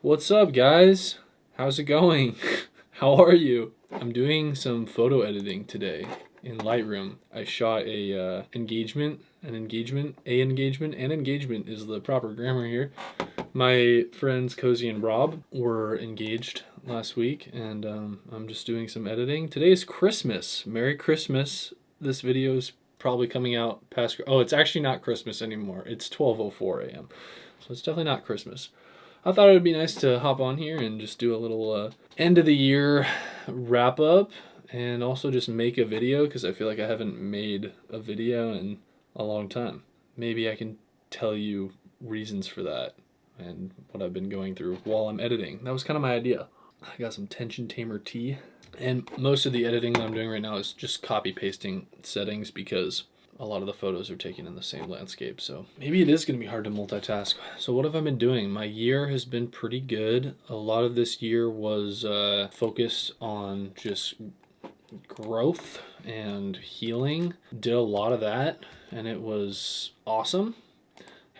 What's up, guys? How's it going? How are you? I'm doing some photo editing today in Lightroom. I shot a engagement is the proper grammar here. My friends Cozy and Rob were engaged last week, and I'm just doing some editing. Today's Christmas. Merry Christmas. This video is probably coming out past. Oh, it's actually not Christmas anymore. It's 12:04 a.m. So it's definitely not Christmas. I thought it would be nice to hop on here and just do a little end of the year wrap up and also just make a video because I feel like I haven't made a video in a long time. Maybe I can tell you reasons for that and what I've been going through while I'm editing. That was kind of my idea. I got some Tension Tamer tea, and most of the editing that I'm doing right now is just copy pasting settings because a lot of the photos are taken in the same landscape, so maybe it is going to be hard to multitask. So what have I been doing? My year has been pretty good. A lot of this year was focused on just growth and healing. Did a lot of that, and it was awesome.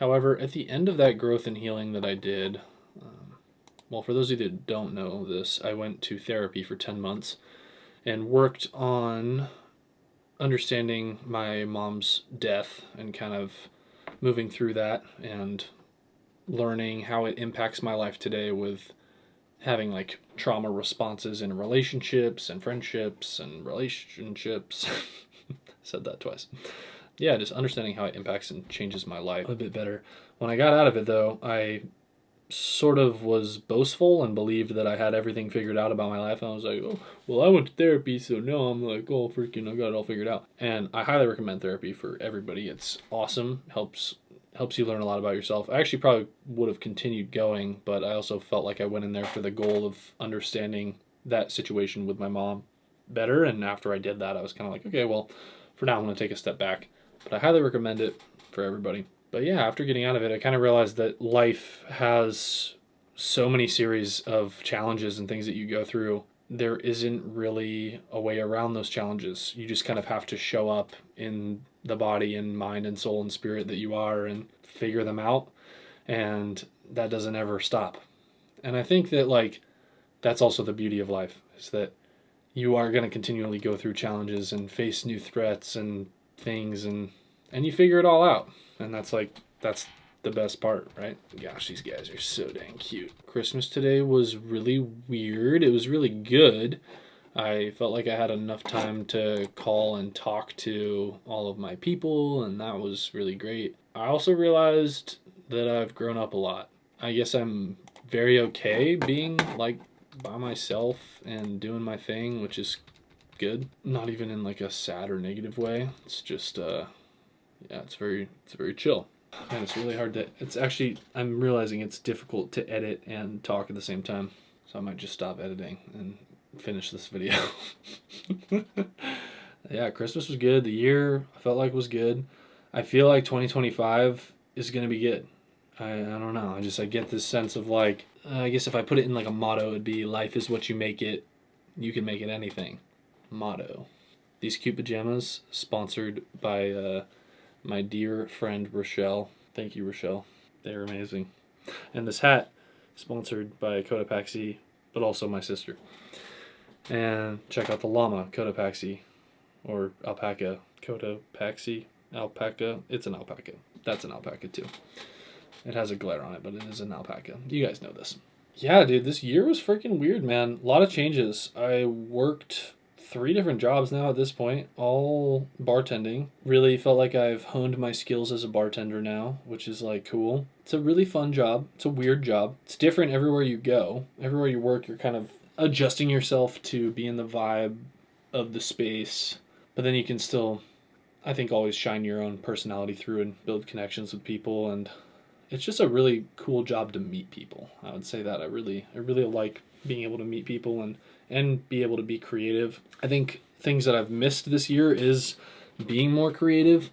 However, at the end of that growth and healing that I did, well, for those of you that don't know this, I went to therapy for 10 months and worked on understanding my mom's death and kind of moving through that and learning how it impacts my life today with having like trauma responses in relationships and friendships and relationships. Said that twice. Yeah, just understanding how it impacts and changes my life a bit better. When I got out of it, though, I sort of was boastful and believed that I had everything figured out about my life. And I was like, oh, well, I went to therapy, so now I'm like, oh, freaking, I got it all figured out. And I highly recommend therapy for everybody. It's awesome. Helps you learn a lot about yourself. I actually probably would have continued going, but I also felt like I went in there for the goal of understanding that situation with my mom better. And after I did that, I was kind of like, okay, well, for now I'm going to take a step back. But I highly recommend it for everybody. But yeah, after getting out of it, I kind of realized that life has so many series of challenges and things that you go through. There isn't really a way around those challenges. You just kind of have to show up in the body and mind and soul and spirit that you are and figure them out. And that doesn't ever stop. And I think that that's also the beauty of life, is that you are going to continually go through challenges and face new threats and things, and you figure it all out. And that's the best part, right? Gosh, these guys are so dang cute. Christmas today was really weird. It was really good. I felt like I had enough time to call and talk to all of my people, and that was really great. I also realized that I've grown up a lot. I guess I'm very okay being like by myself and doing my thing, which is good. Not even in like a sad or negative way. It's just yeah, it's very chill. Man, it's really hard to. It's actually, I'm realizing it's difficult to edit and talk at the same time. So I might just stop editing and finish this video. Yeah, Christmas was good. The year I felt like was good. I feel like 2025 is gonna be good. I don't know. I get this sense of like, I guess if I put it in like a motto, it'd be life is what you make it. You can make it anything. Motto. These cute pajamas sponsored by my dear friend Rochelle. Thank you, Rochelle. They're amazing. And this hat, sponsored by Cotopaxi, but also my sister. And check out the llama, Cotopaxi, or alpaca. Cotopaxi, alpaca. It's an alpaca. That's an alpaca too. It has a glare on it, but it is an alpaca. You guys know this. Yeah, dude, this year was freaking weird, man. A lot of changes. I worked 3 different jobs now at this point, all bartending. Really felt like I've honed my skills as a bartender now, which is like cool. It's a really fun job. It's a weird job. It's different everywhere you go. Everywhere you work, you're kind of adjusting yourself to be in the vibe of the space, but then you can still, I think, always shine your own personality through and build connections with people. And it's just a really cool job to meet people. I would say that I really like being able to meet people and be able to be creative. I think things that I've missed this year is being more creative.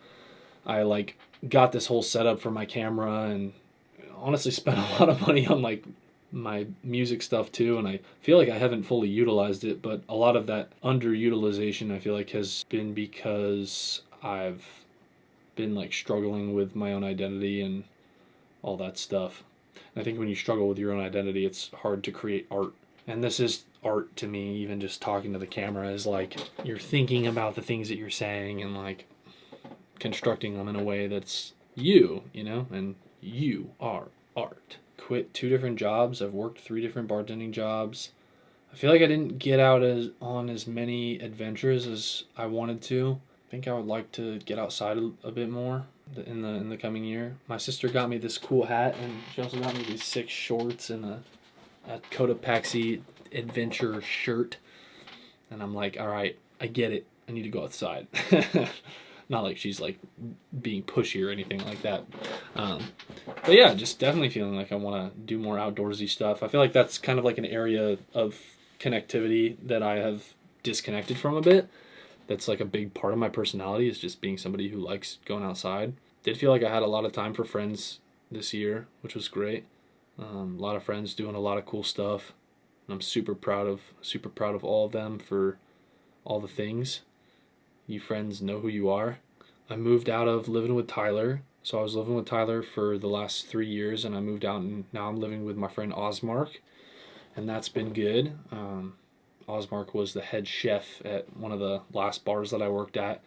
I got this whole setup for my camera and honestly spent a lot of money on my music stuff too, and I feel like I haven't fully utilized it, but a lot of that underutilization I feel like has been because I've been struggling with my own identity and all that stuff. And I think when you struggle with your own identity, it's hard to create art. And this is art to me. Even just talking to the camera is like you're thinking about the things that you're saying and like constructing them in a way that's you, you know, and you are art. Quit 2 different jobs. I've worked 3 different bartending jobs. I feel like I didn't get out on as many adventures as I wanted to. I think I would like to get outside a bit more in the coming year. My sister got me this cool hat, and she also got me these 6 shorts and a Cotopaxi adventure shirt. And I'm like, all right, I get it. I need to go outside. Not like she's like being pushy or anything like that. But yeah, just definitely feeling like I want to do more outdoorsy stuff. I feel like that's kind of like an area of connectivity that I have disconnected from a bit. That's like a big part of my personality, is just being somebody who likes going outside. Did feel like I had a lot of time for friends this year, which was great. A lot of friends doing a lot of cool stuff. And I'm super proud of all of them for all the things. You friends know who you are. I moved out of living with Tyler. So I was living with Tyler for the last 3 years, and I moved out, and now I'm living with my friend Osmark, and that's been good. Osmark was the head chef at one of the last bars that I worked at,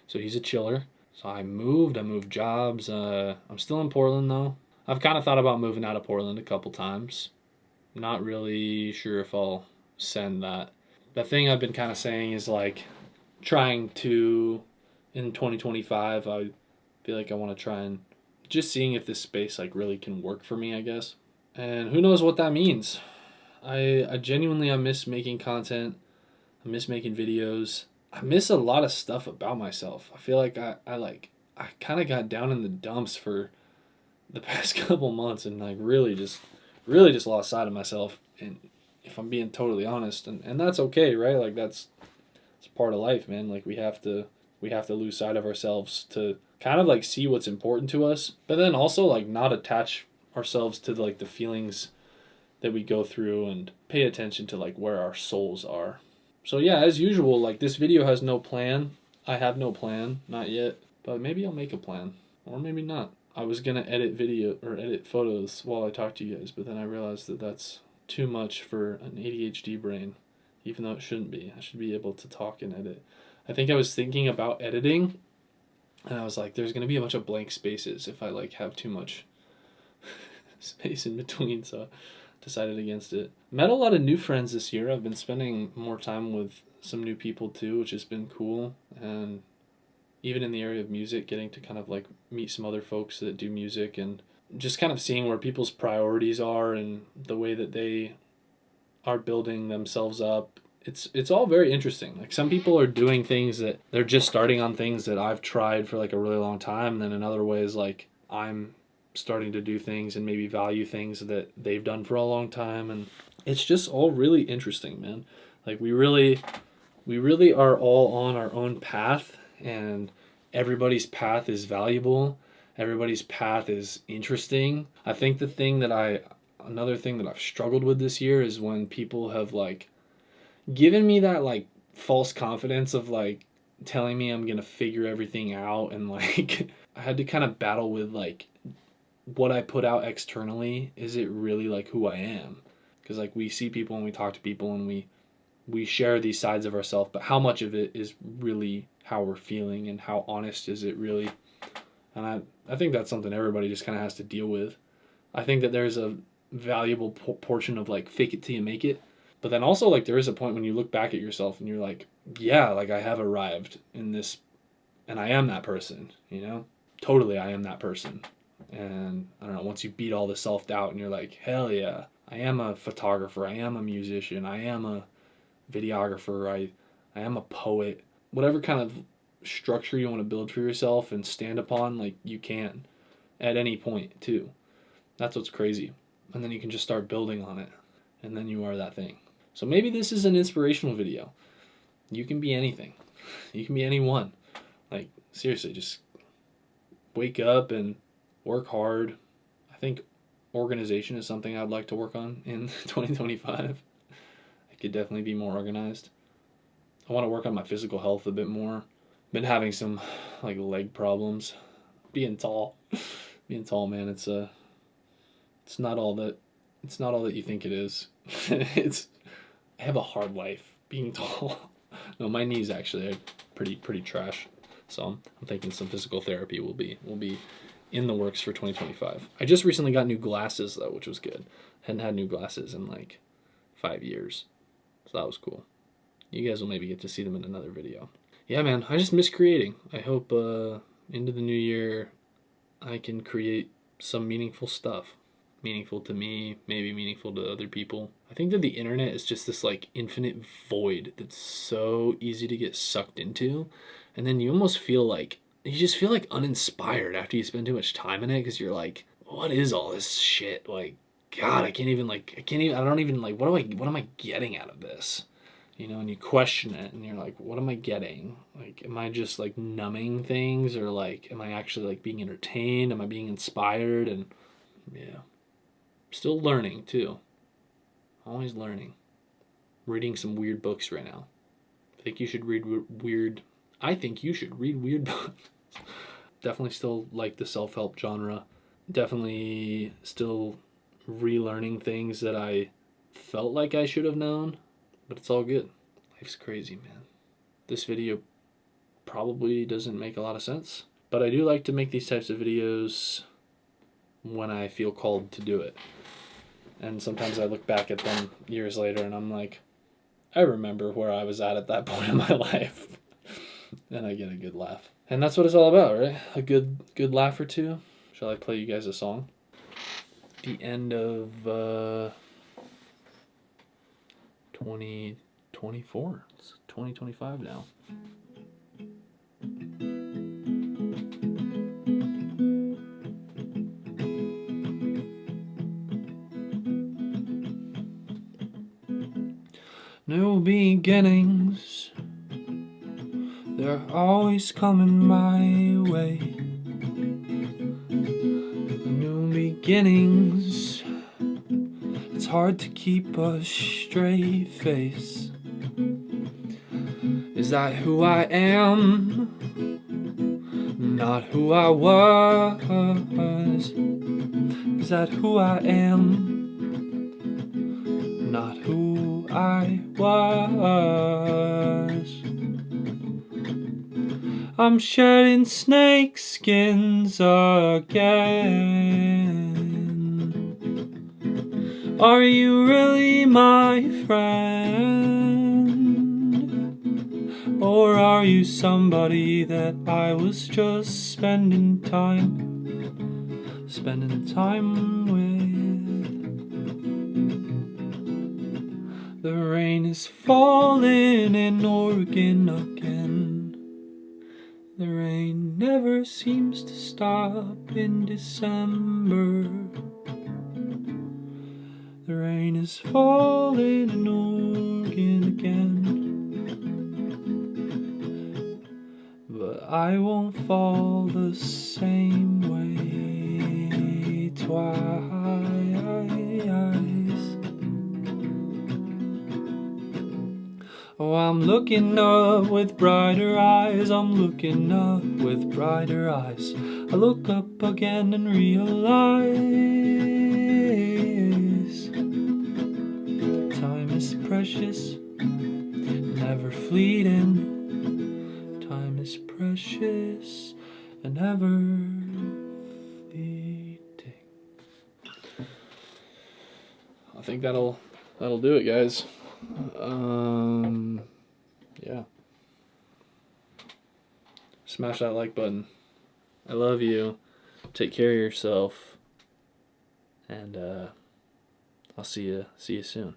so he's a chiller. So I moved jobs. I'm still in Portland though. I've kind of thought about moving out of Portland a couple times. Not really sure if I'll send that. The thing I've been kind of saying is like trying to, in 2025, I feel like I want to try and just seeing if this space like really can work for me, I guess. And who knows what that means. I genuinely, I miss making content. I miss making videos. I miss a lot of stuff about myself. I feel like I kind of got down in the dumps for the past couple months, and like really just lost sight of myself. And if I'm being totally honest, and that's okay, right? Like it's part of life, man. Like we have to lose sight of ourselves to kind of like see what's important to us, but then also like not attach ourselves to like the feelings that we go through, and pay attention to like where our souls are. So yeah, as usual, like this video has no plan. I have no plan, not yet, but maybe I'll make a plan, or maybe not. I was gonna edit photos while I talk to you guys, but then I realized that that's too much for an ADHD brain, even though it shouldn't be. I should be able to talk and edit. I think I was thinking about editing, and I was like, there's gonna be a bunch of blank spaces if I like have too much space in between, so decided against it. Met a lot of new friends this year. I've been spending more time with some new people too, which has been cool. And even in the area of music, getting to kind of like meet some other folks that do music, and just kind of seeing where people's priorities are and the way that they are building themselves up. It's all very interesting. Like some people are doing things that they're just starting on things that I've tried for like a really long time. And then in other ways, like I'm starting to do things and maybe value things that they've done for a long time, and it's just all really interesting, man. Like we really are all on our own path, and everybody's path is valuable. Everybody's path is interesting. I think another thing that I've struggled with this year is when people have like given me that like false confidence of like telling me I'm gonna figure everything out, and like I had to kind of battle with like what I put out externally, is it really like who I am? Because like we see people and we talk to people and we share these sides of ourselves, but how much of it is really how we're feeling, and how honest is it really? And I think that's something everybody just kind of has to deal with. I think that there's a valuable portion of like fake it till you make it, but then also like there is a point when you look back at yourself and you're like, yeah, like I have arrived in this, and I am that person, you know? Totally, I am that person. And I don't know, once you beat all the self-doubt and you're like, hell yeah, I am a photographer, I am a musician, I am a videographer, I am a poet. Whatever kind of structure you want to build for yourself and stand upon, like you can at any point too. That's what's crazy. And then you can just start building on it, and then you are that thing. So maybe this is an inspirational video. You can be anything. You can be anyone. Like seriously, just wake up and work hard. I think organization is something I'd like to work on in 2025. I could definitely be more organized. I want to work on my physical health a bit more. Been having some like leg problems. Being tall, man, it's It's not all that you think it is. I have a hard life being tall. No, my knees actually are pretty trash. So I'm thinking some physical therapy will be in the works for 2025. I just recently got new glasses though, which was good. Hadn't had new glasses in like 5 years. So that was cool. You guys will maybe get to see them in another video. Yeah, man, I just miss creating. I hope into the new year I can create some meaningful stuff. Meaningful to me, maybe meaningful to other people. I think that the internet is just this like infinite void that's so easy to get sucked into. And then you almost feel like, you just feel like uninspired after you spend too much time in it, because you're like, what is all this shit? Like, God, I don't even like, what am I getting out of this? You know, and you question it and you're like, what am I getting? Like, am I just like numbing things, or like, am I actually like being entertained? Am I being inspired? And yeah, still learning too. Always learning. Reading some weird books right now. I think you should read weird books. Definitely still like the self-help genre. Definitely still relearning things that I felt like I should have known. But it's all good. Life's crazy, man. This video probably doesn't make a lot of sense, but I do like to make these types of videos when I feel called to do it. And sometimes I look back at them years later and I'm like, I remember where I was at that point in my life. And I get a good laugh. And that's what it's all about, right? A good laugh or two. Shall I play you guys a song? The end of 2024. It's 2025 now. New beginnings, they're always coming my way. New beginnings, it's hard to keep a straight face. Is that who I am? Not who I was. Is that who I am? Not who I was. I'm shedding snake skins again. Are you really my friend? Or are you somebody that I was just spending time with? The rain is falling in Oregon again. The rain never seems to stop in December. The rain is falling in Oregon again. But I won't fall the same way twice. Oh, I'm looking up with brighter eyes. I'm looking up with brighter eyes. I look up again and realize time is precious, never fleeting. Time is precious and ever fleeting. I think that'll do it, guys. Yeah. Smash that like button. I love you. Take care of yourself. And I'll see you soon.